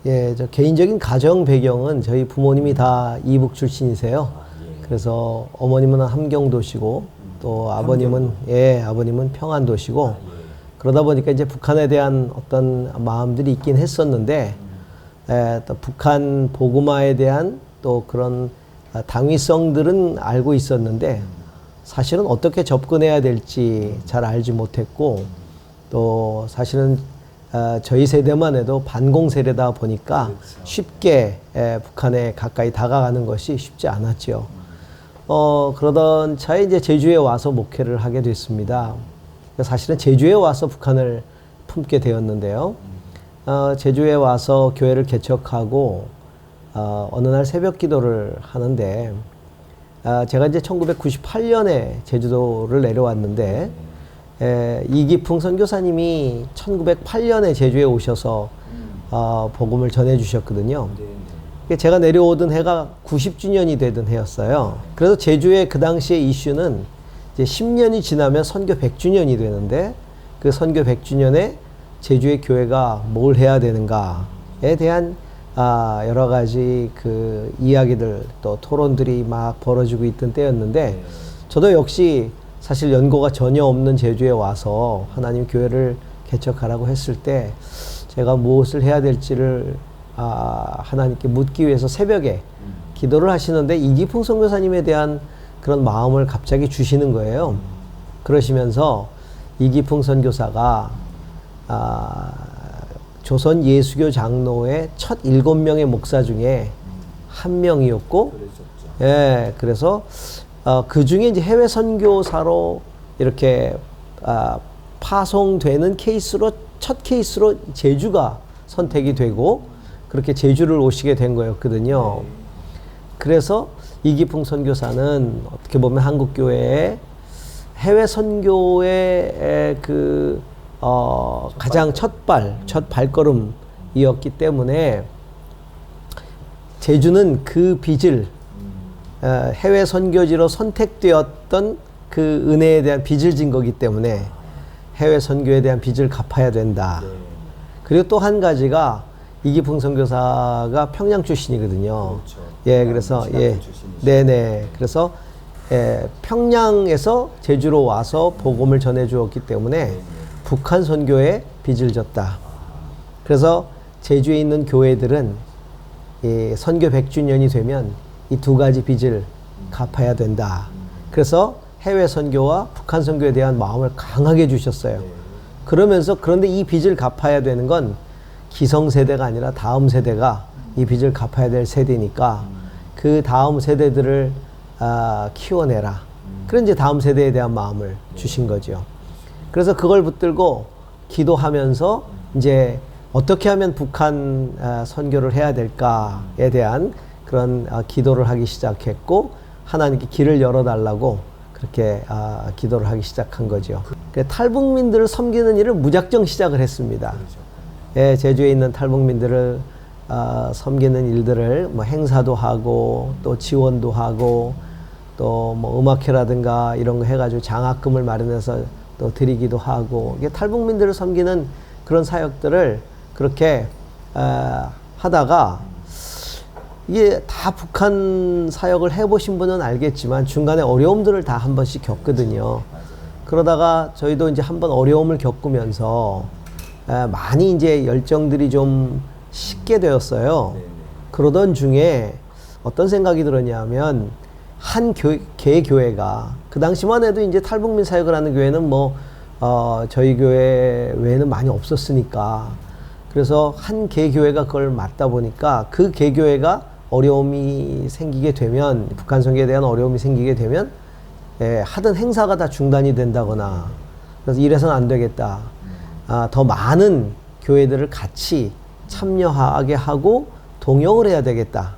예, 저 개인적인 가정 배경은 저희 부모님이 다 이북 출신이세요. 그래서 어머님은 함경도시고 또 아버님은 아버님은 평안도시고 그러다 보니까 이제 북한에 대한 어떤 마음들이 있긴 했었는데 또 북한 보고마에 대한 또 그런 당위성들은 알고 있었는데 사실은 어떻게 접근해야 될지 잘 알지 못했고 또 사실은 저희 세대만 해도 반공 세대다 보니까 쉽게 북한에 가까이 다가가는 것이 쉽지 않았죠. 그러던 차에 이제 제주에 와서 목회를 하게 됐습니다. 사실은 제주에 와서 북한을 품게 되었는데요. 제주에 와서 교회를 개척하고 어느 날 새벽 기도를 하는데 제가 이제 1998년에 제주도를 내려왔는데 이기풍 선교사님이 1908년에 제주에 오셔서 복음을 전해 주셨거든요. 제가 내려오던 해가 90주년이 되던 해였어요. 그래서 제주의 그 당시의 이슈는 이제 10년이 지나면 선교 100주년이 되는데 그 선교 100주년에 제주의 교회가 뭘 해야 되는가에 대한 여러 가지 그 이야기들 또 토론들이 막 벌어지고 있던 때였는데 저도 역시 사실 연고가 전혀 없는 제주에 와서 하나님 교회를 개척하라고 했을 때 제가 무엇을 해야 될지를 하나님께 묻기 위해서 새벽에 기도를 하시는데 이기풍 선교사님에 대한 그런 마음을 갑자기 주시는 거예요. 그러시면서 이기풍 선교사가 조선 예수교 장로의 첫 7명의 목사 중에 한 명이었고, 그래서 그 중에 이제 해외 선교사로 이렇게 파송되는 케이스로 첫 케이스로 제주가 선택이 되고 그렇게 제주를 오시게 된 거였거든요. 그래서 이기풍 선교사는 어떻게 보면 한국 교회의 해외 선교의 그 가장 첫 발걸음이었기 때문에 제주는 그 빚을 해외 선교지로 선택되었던 그 은혜에 대한 빚을 진 거기 때문에 해외 선교에 대한 빚을 갚아야 된다. 그리고 또 한 가지가 이기풍 선교사가 평양 출신이거든요. 그래서 네네. 그래서 평양에서 제주로 와서 복음을 전해 주었기 때문에 북한 선교에 빚을 졌다. 그래서 제주에 있는 교회들은 선교 100주년이 되면 이 두 가지 빚을 갚아야 된다. 그래서 해외 선교와 북한 선교에 대한 마음을 강하게 주셨어요. 그러면서 그런데 이 빚을 갚아야 되는 건 기성세대가 아니라 다음 세대가 이 빚을 갚아야 될 세대니까 그 다음 세대들을 키워내라. 그런 이제 다음 세대에 대한 마음을 주신 거죠. 그래서 그걸 붙들고 기도하면서 이제 어떻게 하면 북한 선교를 해야 될까에 대한 그런 기도를 하기 시작했고 하나님께 길을 열어달라고 그렇게 기도를 하기 시작한 거죠. 탈북민들을 섬기는 일을 무작정 시작을 했습니다. 제주에 있는 탈북민들을 섬기는 일들을 뭐 행사도 하고 또 지원도 하고 또 뭐 음악회라든가 이런 거 해가지고 장학금을 마련해서 또 드리기도 하고 이게 탈북민들을 섬기는 그런 사역들을 그렇게 하다가 이게 다 북한 사역을 해보신 분은 알겠지만 중간에 어려움들을 다 한 번씩 겪거든요. 그러다가 저희도 이제 한번 어려움을 겪으면서 많이 이제 열정들이 좀 식게 되었어요. 그러던 중에 어떤 생각이 들었냐면 한 개교회가 그 당시만 해도 이제 탈북민 사역을 하는 교회는 뭐 저희 교회 외에는 많이 없었으니까 그래서 한 개교회가 그걸 맡다 보니까 그 개교회가 어려움이 생기게 되면 북한 선교에 대한 어려움이 생기게 되면 하던 행사가 다 중단이 된다거나 그래서 이래서는 안 되겠다. 더 많은 교회들을 같이 참여하게 하고 동역을 해야 되겠다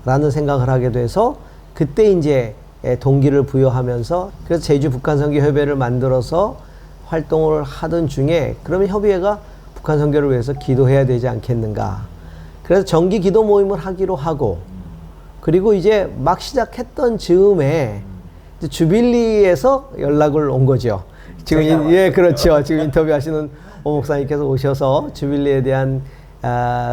라는 생각을 하게 돼서 그때 이제 동기를 부여하면서 그래서 제주 북한 선교 협의회를 만들어서 활동을 하던 중에 그러면 협의회가 북한 선교를 위해서 기도해야 되지 않겠는가. 그래서 정기 기도 모임을 하기로 하고 그리고 이제 막 시작했던 즈음에 주빌리에서 연락을 온 거죠. 지금 그렇죠. 지금 인터뷰하시는 오 목사님께서 오셔서 주빌리에 대한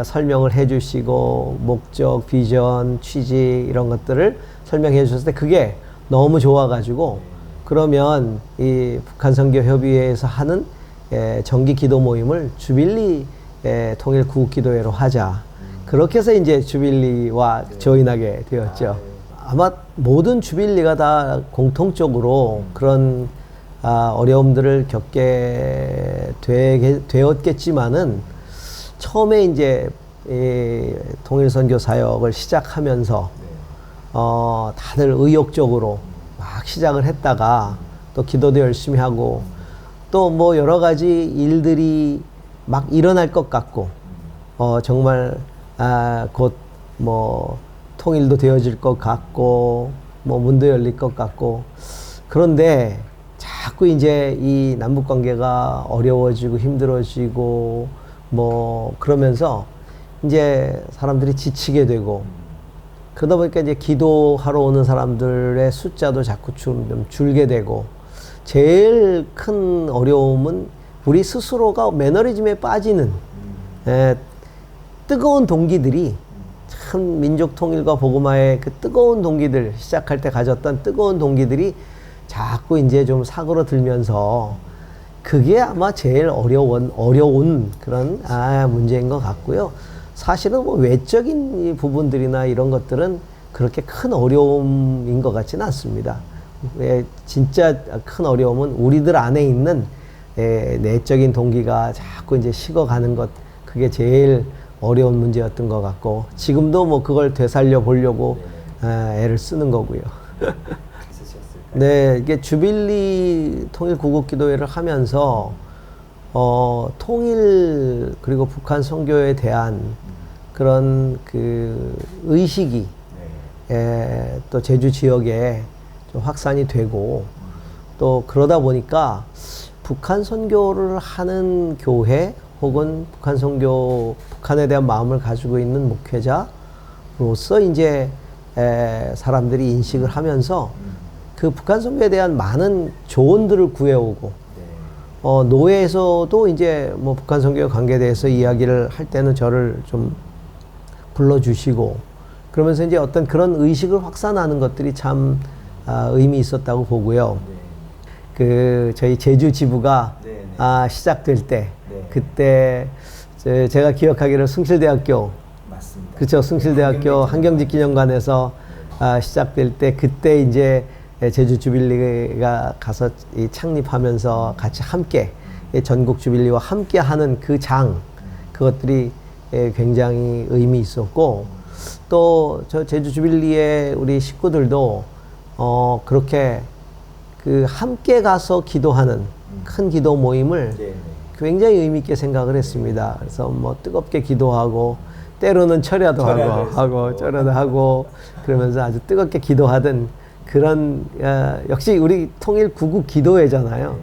설명을 해주시고 목적, 비전, 취지 이런 것들을 설명해 주셨을 때 그게 너무 좋아가지고 그러면 이 북한선교협의회에서 하는 정기 기도 모임을 주빌리 통일 구국기도회로 하자. 그렇게 해서 이제 주빌리와 조인하게 되었죠. 아마 모든 주빌리가 다 공통적으로 그런 어려움들을 겪게 되었겠지만은 처음에 이제 이 통일선교 사역을 시작하면서 다들 의욕적으로 막 시작을 했다가 또 기도도 열심히 하고 또 뭐 여러 가지 일들이 막 일어날 것 같고 정말 곧 뭐 통일도 되어질 것 같고 뭐 문도 열릴 것 같고 그런데 자꾸 이제 이 남북 관계가 어려워지고 힘들어지고 뭐 그러면서 이제 사람들이 지치게 되고 그러다 보니까 이제 기도하러 오는 사람들의 숫자도 자꾸 좀 줄게 되고 제일 큰 어려움은 우리 스스로가 매너리즘에 빠지는 뜨거운 동기들이 참 민족 통일과 복음화의 그 뜨거운 동기들 시작할 때 가졌던 뜨거운 동기들이 자꾸 이제 좀 사그러들면서 그게 아마 제일 어려운 그런 문제인 것 같고요. 사실은 뭐 외적인 부분들이나 이런 것들은 그렇게 큰 어려움인 것 같지는 않습니다. 진짜 큰 어려움은 우리들 안에 있는 내적인 동기가 자꾸 이제 식어가는 것, 그게 제일 어려운 문제였던 것 같고 지금도 뭐 그걸 되살려 보려고 애를 쓰는 거고요. 네, 이게 주빌리 통일 구국기도회를 하면서 통일 그리고 북한 선교에 대한 그런 그 의식이 또 제주 지역에 좀 확산이 되고 또 그러다 보니까 북한 선교를 하는 교회 혹은 북한 선교, 북한에 대한 마음을 가지고 있는 목회자로서 이제 사람들이 인식을 하면서 그 북한 선교에 대한 많은 조언들을 구해오고 노회에서도 이제 뭐 북한 선교에 관계에 대해서 이야기를 할 때는 저를 좀 불러주시고 그러면서 이제 어떤 그런 의식을 확산하는 것들이 참 의미 있었다고 보고요. 그 저희 제주 지부가 시작될 때 그때 제가 기억하기로 숭실대학교 맞습니다. 그렇죠. 숭실대학교 한경직 기념관에서 시작될 때 그때 이제 제주 주빌리가 가서 창립하면서 같이 함께 전국 주빌리와 함께 하는 그 그것들이 굉장히 의미 있었고 또 저 제주 주빌리의 우리 식구들도 그렇게 그 함께 가서 기도하는 큰 기도 모임을 굉장히 의미 있게 생각을 했습니다. 그래서 뭐 뜨겁게 기도하고 때로는 철야도 하고 철야도 하고 그러면서 아주 뜨겁게 기도하던 그런 역시 우리 통일 구국 기도회잖아요.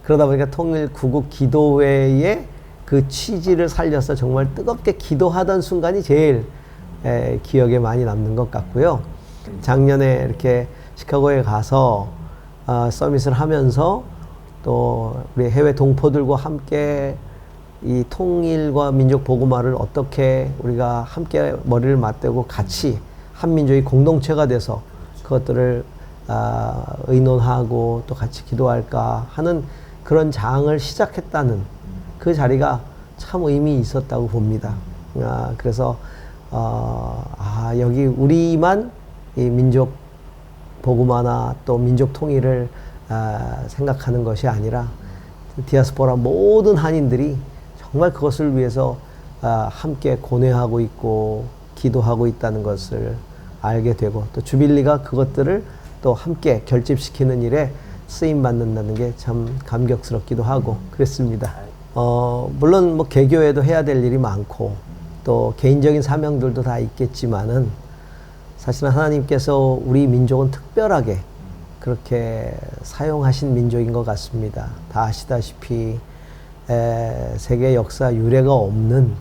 그러다 보니까 통일 구국 기도회의 그 취지를 살려서 정말 뜨겁게 기도하던 순간이 제일 기억에 많이 남는 것 같고요. 작년에 이렇게 시카고에 가서 서밋을 하면서 또 우리 해외 동포들과 함께 이 통일과 민족 복음화를 어떻게 우리가 함께 머리를 맞대고 같이 한민족이 공동체가 돼서 그것들을 의논하고 또 같이 기도할까 하는 그런 장을 시작했다는 그 자리가 참 의미 있었다고 봅니다. 그래서 여기 우리만 이 민족 복음화나 또 민족 통일을 생각하는 것이 아니라 디아스포라 모든 한인들이 정말 그것을 위해서 함께 고뇌하고 있고 기도하고 있다는 것을 알게 되고 또 주빌리가 그것들을 또 함께 결집시키는 일에 쓰임 받는다는 게 참 감격스럽기도 하고 그랬습니다. 물론 뭐 개교회도 해야 될 일이 많고 또 개인적인 사명들도 다 있겠지만은 사실은 하나님께서 우리 민족은 특별하게 그렇게 사용하신 민족인 것 같습니다. 다 아시다시피 세계 역사 유례가 없는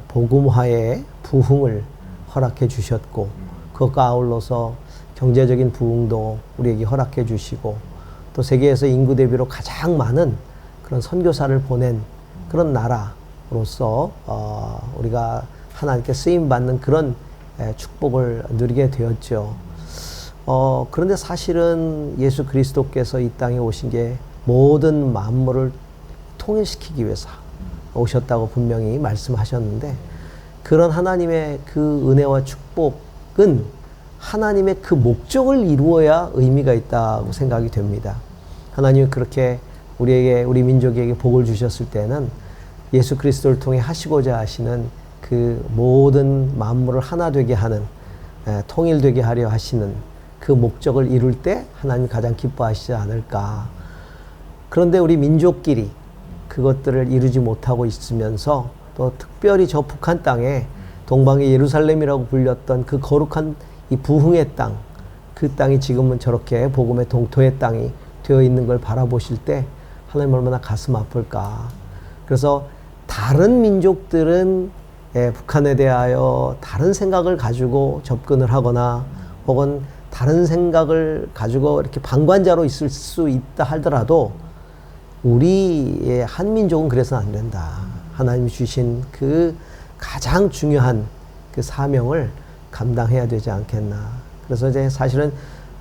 복음화의 부흥을 허락해 주셨고 그것과 아울러서 경제적인 부흥도 우리에게 허락해 주시고 또 세계에서 인구 대비로 가장 많은 그런 선교사를 보낸 그런 나라 민족으로서 우리가 하나님께 쓰임받는 그런 축복을 누리게 되었죠. 그런데 사실은 예수 그리스도께서 이 땅에 오신 게 모든 만물을 통일시키기 위해서 오셨다고 분명히 말씀하셨는데, 그런 하나님의 그 은혜와 축복은 하나님의 그 목적을 이루어야 의미가 있다고 생각이 됩니다. 하나님이 그렇게 우리에게, 우리 민족에게 복을 주셨을 때는 예수 그리스도를 통해 하시고자 하시는 그 모든 만물을 하나 되게 하는, 통일되게 하려 하시는 그 목적을 이룰 때 하나님이 가장 기뻐하시지 않을까. 그런데 우리 민족끼리 그것들을 이루지 못하고 있으면서, 또 특별히 저 북한 땅에 동방의 예루살렘이라고 불렸던 그 거룩한 이 부흥의 땅, 그 땅이 지금은 저렇게 복음의 동토의 땅이 되어 있는 걸 바라보실 때 하나님 얼마나 가슴 아플까. 그래서 다른 민족들은 북한에 대하여 다른 생각을 가지고 접근을 하거나 혹은 다른 생각을 가지고 이렇게 방관자로 있을 수 있다 하더라도 우리의 한민족은 그래서는 안 된다. 하나님이 주신 그 가장 중요한 그 사명을 감당해야 되지 않겠나. 그래서 이제 사실은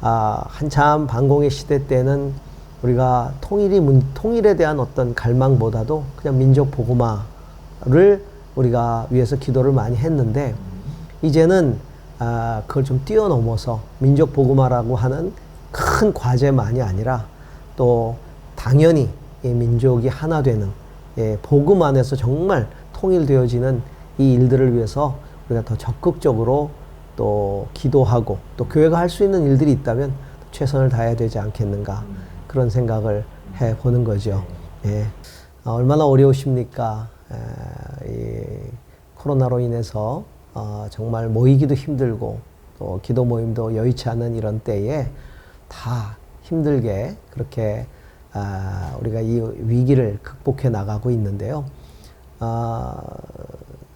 한참 반공의 시대 때는 우리가 통일에 대한 어떤 갈망보다도 그냥 민족 복음화를 우리가 위해서 기도를 많이 했는데, 이제는 그걸 좀 뛰어넘어서 민족 복음화라고 하는 큰 과제만이 아니라 또 당연히 이 민족이 하나 되는, 복음 안에서 정말 통일되어지는 이 일들을 위해서 우리가 더 적극적으로 또 기도하고, 또 교회가 할 수 있는 일들이 있다면 최선을 다해야 되지 않겠는가, 그런 생각을 해보는 거죠. 얼마나 어려우십니까? 이 코로나로 인해서 정말 모이기도 힘들고 또 기도 모임도 여의치 않은 이런 때에 다 힘들게 그렇게 우리가 이 위기를 극복해 나가고 있는데요.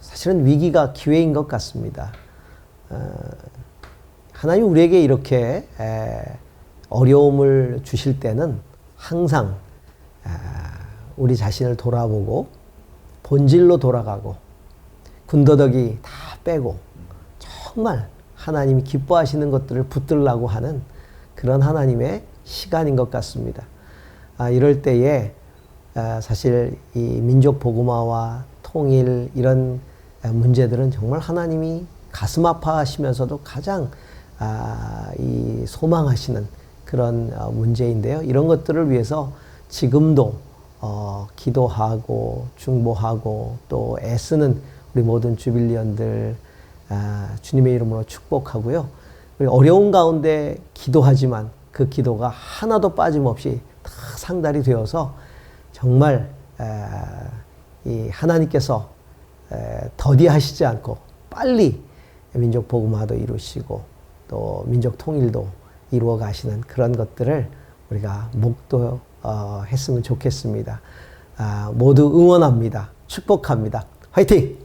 사실은 위기가 기회인 것 같습니다. 하나님 우리에게 이렇게 어려움을 주실 때는 항상 우리 자신을 돌아보고 본질로 돌아가고 군더더기 다 빼고 정말 하나님이 기뻐하시는 것들을 붙들라고 하는 그런 하나님의 시간인 것 같습니다. 이럴 때에 사실 이 민족 복음화와 통일 이런 문제들은 정말 하나님이 가슴 아파하시면서도 가장 이 소망하시는 그런 문제인데요. 이런 것들을 위해서 지금도 기도하고 중보하고 또 애쓰는 우리 모든 주빌리언들 주님의 이름으로 축복하고요. 우리 어려운 가운데 기도하지만 그 기도가 하나도 빠짐없이 다 상달이 되어서 정말 이 하나님께서 더디하시지 않고 빨리 민족 복음화도 이루시고 또 민족 통일도 이루어 가시는 그런 것들을 우리가 목도했으면 좋겠습니다. 모두 응원합니다. 축복합니다. 화이팅!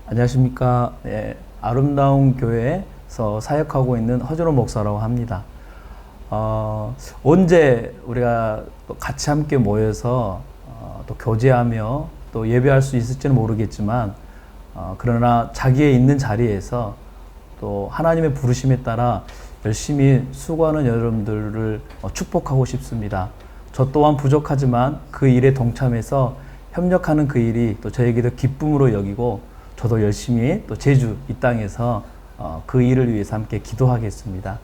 안녕하십니까. 아름다운 교회에서 사역하고 있는 허준호 목사라고 합니다. 언제 우리가 또 같이 함께 모여서 또 교제하며 또 예배할 수 있을지는 모르겠지만 그러나 자기의 있는 자리에서 또 하나님의 부르심에 따라 열심히 수고하는 여러분들을 축복하고 싶습니다. 저 또한 부족하지만 그 일에 동참해서 협력하는 그 일이 또 저에게도 기쁨으로 여기고 저도 열심히 또 제주 이 땅에서 그 일을 위해서 함께 기도하겠습니다.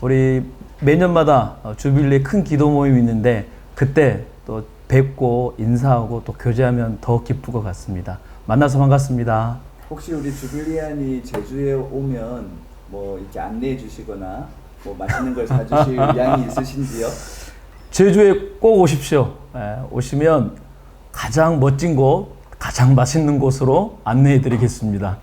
우리 매년마다 주빌리에 큰 기도 모임이 있는데 그때 또 뵙고 인사하고 또 교제하면 더 기쁠 것 같습니다. 만나서 반갑습니다. 혹시 우리 주빌리안이 제주에 오면 뭐 이렇게 안내해 주시거나 뭐 맛있는 걸 사주실 의향이 있으신지요? 제주에 꼭 오십시오. 오시면 가장 멋진 곳, 가장 맛있는 곳으로 안내해 드리겠습니다.